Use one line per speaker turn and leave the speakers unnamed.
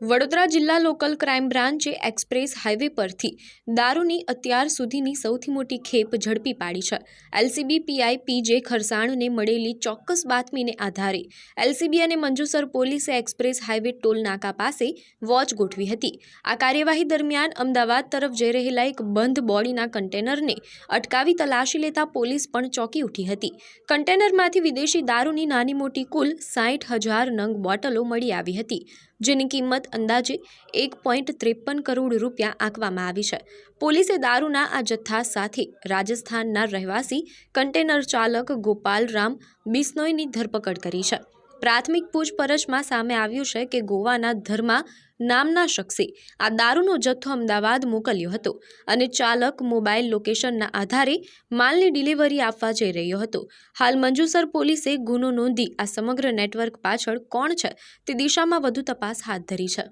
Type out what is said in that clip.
વડોદરા જિલ્લા local crime બ્રાન્ચે express highway પરથી દારૂની અત્યાર સુધીની સૌથી મોટી ખેપ ઝડપી પાડી છે। એલસીબી પીઆઈ પીજે ખરસાણને મળેલી ચોક્કસ બાતમીને આધારે એલસીબી અને મંજુસર પોલીસે એક્સપ્રેસ હાઈવે ટોલ નાકા પાસે વોચ ગોઠવી હતી। આ કાર્યવાહી દરમિયાન અમદાવાદ તરફ જઈ રહેલા એક બંધ બોડીના કન્ટેનરને અટકાવી તલાશી લેતા પોલીસ પણ ચોંકી ઉઠી હતી। કન્ટેનરમાંથી વિદેશી દારૂની નાની મોટી કુલ 60,000 નંગ બોટલો મળી આવી હતી, જેની કિંમત અંદાજે 1.53 કરોડ રૂપિયા આંકવામાં આવી છે। પોલીસે દારૂના આ જથ્થા સાથે રાજસ્થાનના રહેવાસી કન્ટેનર ચાલક ગોપાલ રામ બિશ્નોઈની ધરપકડ કરી છે। પ્રાથમિક પૂછપરછમાં સામે આવ્યું છે કે ગોવાના ધર્મા નામના શખ્સે આ દારૂનો જથ્થો અમદાવાદ મોકલ્યો હતો અને ચાલક મોબાઈલ લોકેશનના આધારે માલની ડિલિવરી આપવા જઈ રહ્યો હતો। હાલ મંજુસર પોલીસે ગુનો નોંધી આ સમગ્ર નેટવર્ક પાછળ કોણ છે તે દિશામાં વધુ તપાસ હાથ ધરી છે।